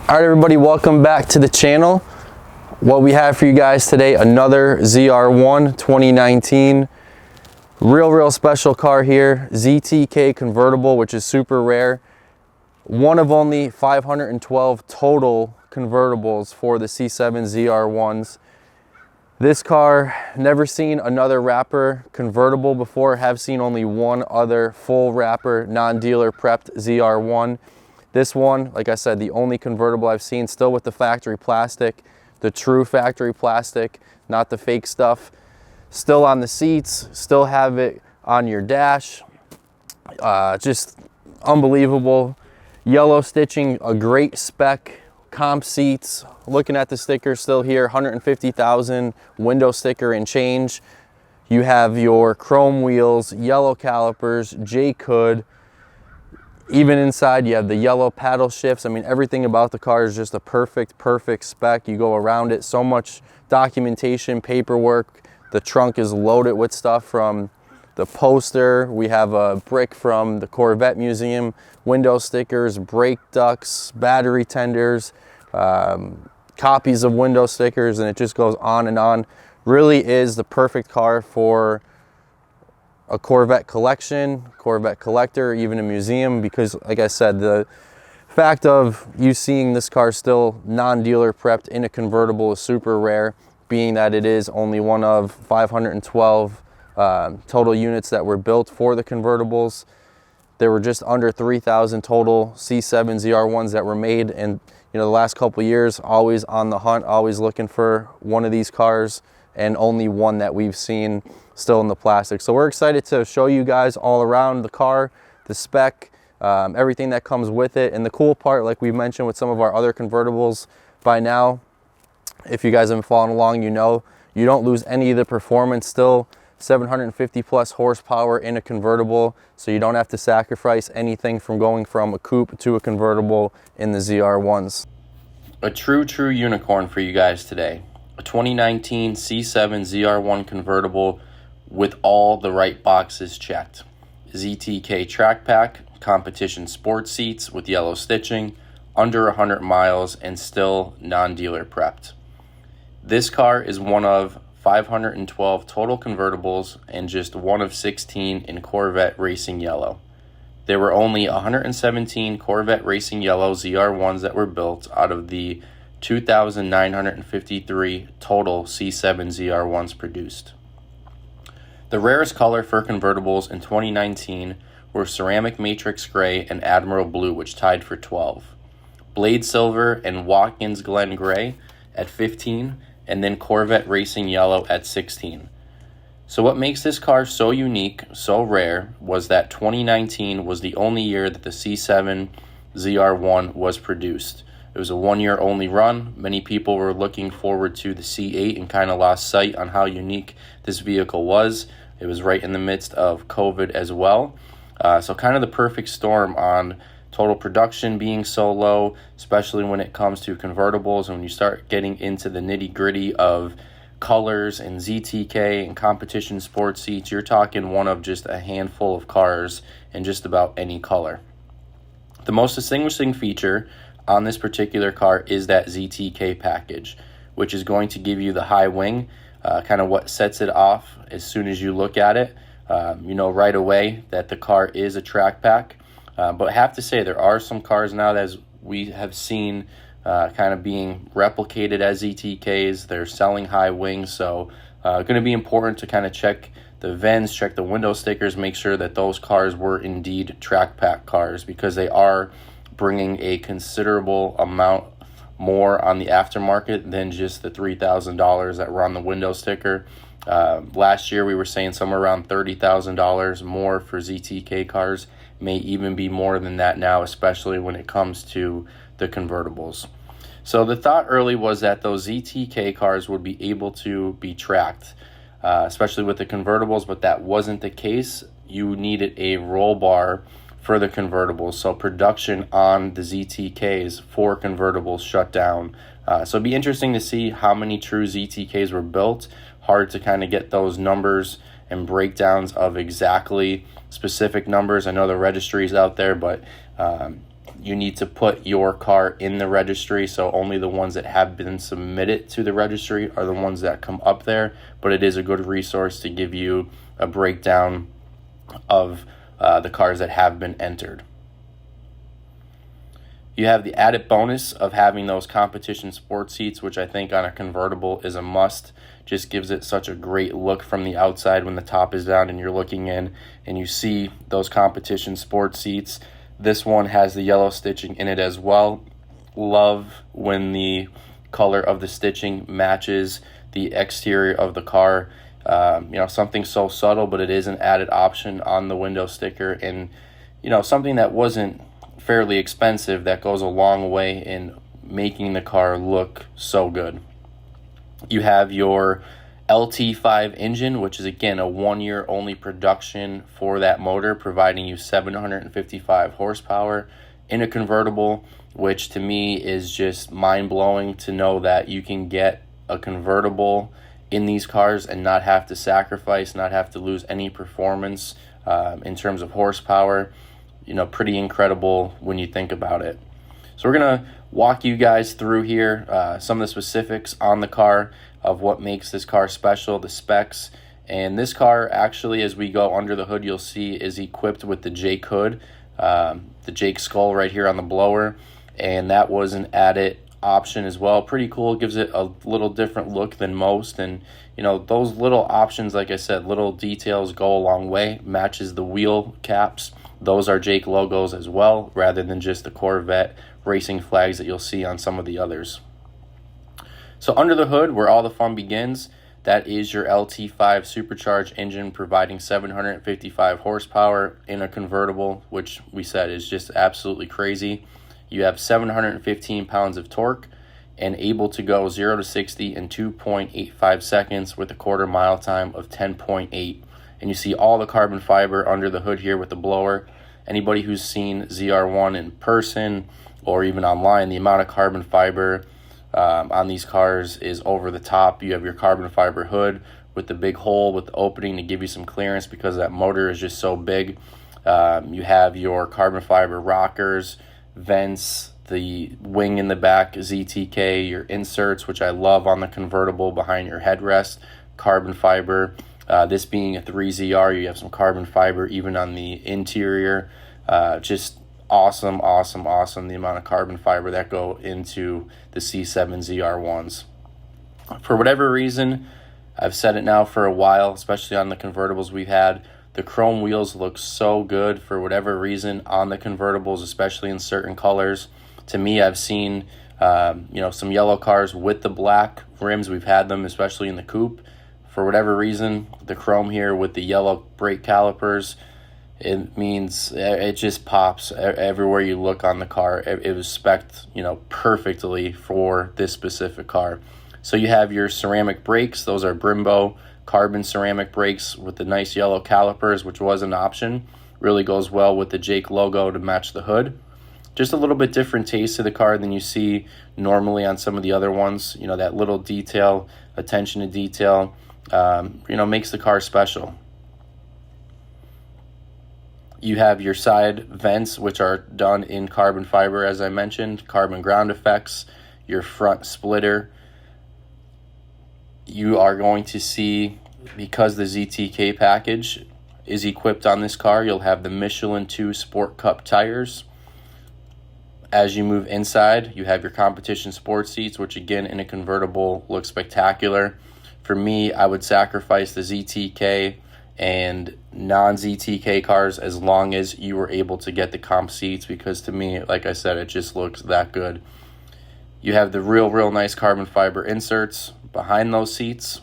All right, everybody, welcome back to the channel. What we have for you guys today, another ZR1 2019. Real special car here, ZTK convertible, which is super rare. One of only 512 total convertibles for the C7 ZR1s. This car, never seen another wrapper convertible before, have seen only one other full wrapper, non-dealer prepped ZR1. This one, like I said, the only convertible I've seen, still with the factory plastic, the true factory plastic, not the fake stuff. Still on the seats, still have it on your dash. Just unbelievable. Yellow stitching, a great spec, comp seats. Looking at the sticker still here, 150,000 window sticker and change. You have your chrome wheels, yellow calipers, Jake hood. Even inside you have the yellow paddle shifts. I mean, everything about the car is just a perfect spec. You go around it, so much documentation, paperwork. The trunk is loaded with stuff from the poster. We have a brick from the Corvette Museum, window stickers, brake ducts, battery tenders, copies of window stickers, and it just goes on and on. Really is the perfect car for a Corvette collection, Corvette collector, even a museum, because like I said, the fact of you seeing this car still non-dealer prepped in a convertible is super rare, being that it is only one of 512 total units that were built for the convertibles. There were just under 3,000 total C7 ZR1s that were made, and you know, the last couple of years, always on the hunt, always looking for one of these cars, and only one that we've seen still in the plastic. So we're excited to show you guys all around the car, the spec, everything that comes with it. And the cool part, like we mentioned with some of our other convertibles by now, if you guys have been following along, you know you don't lose any of the performance. Still 750 plus horsepower in a convertible, so you don't have to sacrifice anything from going from a coupe to a convertible in the ZR1s. A true unicorn for you guys today. A 2019 C7 ZR1 convertible with all the right boxes checked. ZTK track pack, competition sport seats with yellow stitching, under 100 miles, and still non-dealer prepped. This car is one of 512 total convertibles and just one of 16 in Corvette Racing Yellow. There were only 117 Corvette Racing Yellow ZR1s that were built out of the 2,953 total C7 ZR1s produced. The rarest color for convertibles in 2019 were ceramic matrix gray and admiral blue, which tied for 12. Blade silver and Watkins Glen gray at 15, and then Corvette Racing Yellow at 16. So what makes this car so unique, so rare, was that 2019 was the only year that the C7 ZR1 was produced. It was a one-year only run. Many people were looking forward to the C8 and kind of lost sight on how unique this vehicle was. It was right in the midst of COVID as well. So kind of the perfect storm on total production being so low, especially when it comes to convertibles. And when you start getting into the nitty-gritty of colors and ZTK and competition sports seats, you're talking one of just a handful of cars in just about any color. The most distinguishing feature on this particular car is that ZTK package, which is going to give you the high wing, kind of what sets it off as soon as you look at it. You know right away that the car is a track pack, but I have to say there are some cars now that we have seen kind of being replicated as ZTKs. They're selling high wings, so going to be important to kind of check the vents, check the window stickers, make sure that those cars were indeed track pack cars, because they are bringing a considerable amount more on the aftermarket than just the $3,000 that were on the window sticker. Last year we were saying somewhere around $30,000 more for ZTK cars. May even be more than that now, especially when it comes to the convertibles. So the thought early was that those ZTK cars would be able to be tracked, especially with the convertibles, but that wasn't the case. You needed a roll bar for the convertibles, so production on the ZTKs for convertibles shut down. So it'd be interesting to see how many true ZTKs were built. Hard to kind of get those numbers and breakdowns of exactly specific numbers. I know the registry is out there, but you need to put your car in the registry, so only the ones that have been submitted to the registry are the ones that come up there. But it is a good resource to give you a breakdown of the cars that have been entered. You have the added bonus of having those competition sport seats, which I think on a convertible is a must. Just gives it such a great look from the outside when the top is down and you're looking in and you see those competition sport seats. This one has the yellow stitching in it as well. Love when the color of the stitching matches the exterior of the car. Something so subtle, but it is an added option on the window sticker, and something that wasn't fairly expensive that goes a long way in making the car look so good. You have your LT5 engine, which is again a 1 year only production for that motor, providing you 755 horsepower in a convertible, which to me is just mind-blowing to know that you can get a convertible in these cars and not have to sacrifice, not have to lose any performance in terms of horsepower. Pretty incredible when you think about it. So we're going to walk you guys through here some of the specifics on the car of what makes this car special, the specs. And this car actually, as we go under the hood, you'll see is equipped with the Jake hood, the Jake skull right here on the blower. And that was an added option as well. Pretty cool. Gives it a little different look than most. And those little options, like I said, little details go a long way. Matches the wheel caps. Those are Jake logos as well, rather than just the Corvette racing flags that you'll see on some of the others. So under the hood, where all the fun begins, that is your LT5 supercharged engine, providing 755 horsepower in a convertible, which we said is just absolutely crazy. You have 715 pounds of torque and able to go 0 to 60 in 2.85 seconds with a quarter mile time of 10.8. And you see all the carbon fiber under the hood here with the blower. Anybody who's seen ZR1 in person or even online, the amount of carbon fiber on these cars is over the top. You have your carbon fiber hood with the big hole with the opening to give you some clearance because that motor is just so big. You have your carbon fiber rockers, vents, the wing in the back, ZTK, your inserts, which I love on the convertible behind your headrest, carbon fiber. This being a 3ZR, you have some carbon fiber even on the interior. Just awesome the amount of carbon fiber that go into the C7 ZR1s. For whatever reason, I've said it now for a while, especially on the convertibles we've had, the chrome wheels look so good for whatever reason on the convertibles, especially in certain colors. To me, I've seen some yellow cars with the black rims. We've had them, especially in the coupe. For whatever reason, the chrome here with the yellow brake calipers, it means it just pops everywhere you look on the car. It was spec'd, perfectly for this specific car. So you have your ceramic brakes. Those are Brembo carbon ceramic brakes with the nice yellow calipers, which was an option. Really goes well with the Jake logo to match the hood. Just a little bit different taste to the car than you see normally on some of the other ones. That little detail, attention to detail, makes the car special. You have your side vents, which are done in carbon fiber, as I mentioned, carbon ground effects, your front splitter. You are going to see, because the ZTK package is equipped on this car, you'll have the Michelin 2 Sport Cup tires. As you move inside, you have your competition sport seats, which again in a convertible look spectacular. For me, I would sacrifice the ZTK and non-ZTK cars as long as you were able to get the comp seats, because to me, like I said, it just looks that good. You have the real nice carbon fiber inserts behind those seats.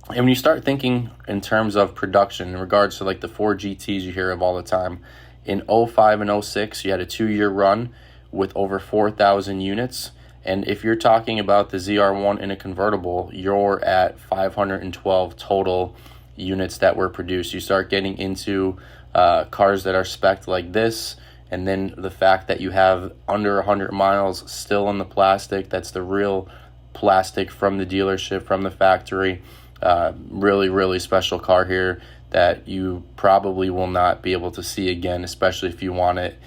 And when you start thinking in terms of production in regards to like the 4 GTs you hear of all the time, in 05 and 06, you had a 2-year run with over 4,000 units. And if you're talking about the ZR1 in a convertible, you're at 512 total units that were produced. You start getting into cars that are spec'd like this, and then the fact that you have under 100 miles still in the plastic, that's the real plastic from the dealership, from the factory. Really special car here that you probably will not be able to see again, especially if you want it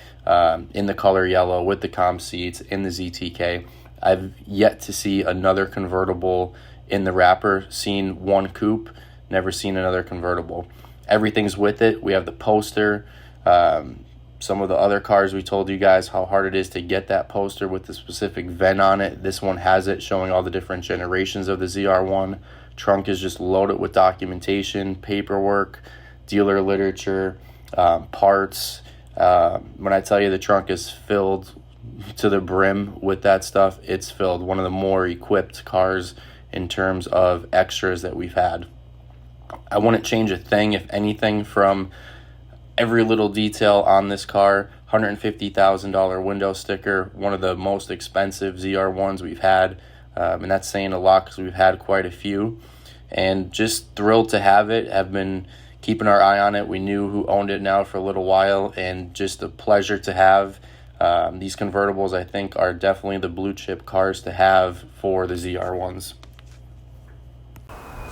in the color yellow with the comp seats in the ZTK. I've yet to see another convertible in the wrapper, seen one coupe, never seen another convertible. Everything's with it. We have the poster. Some of the other cars, we told you guys how hard it is to get that poster with the specific VIN on it. This one has it, showing all the different generations of the ZR1. Trunk is just loaded with documentation, paperwork, dealer literature, parts. When I tell you the trunk is filled to the brim with that stuff, it's filled. One of the more equipped cars in terms of extras that we've had. I wouldn't change a thing, if anything, from every little detail on this car. $150,000 window sticker, one of the most expensive ZR1s we've had, and that's saying a lot because we've had quite a few. And just thrilled to have it. Have been keeping our eye on it. We knew who owned it now for a little while, and just a pleasure to have. These convertibles, I think, are definitely the blue chip cars to have for the ZR1s.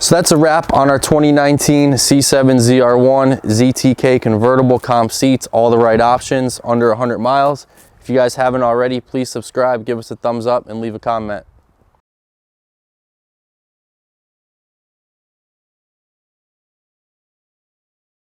So that's a wrap on our 2019 C7 ZR1 ZTK convertible, comp seats, all the right options, under 100 miles. If you guys haven't already, please subscribe, give us a thumbs up, and leave a comment.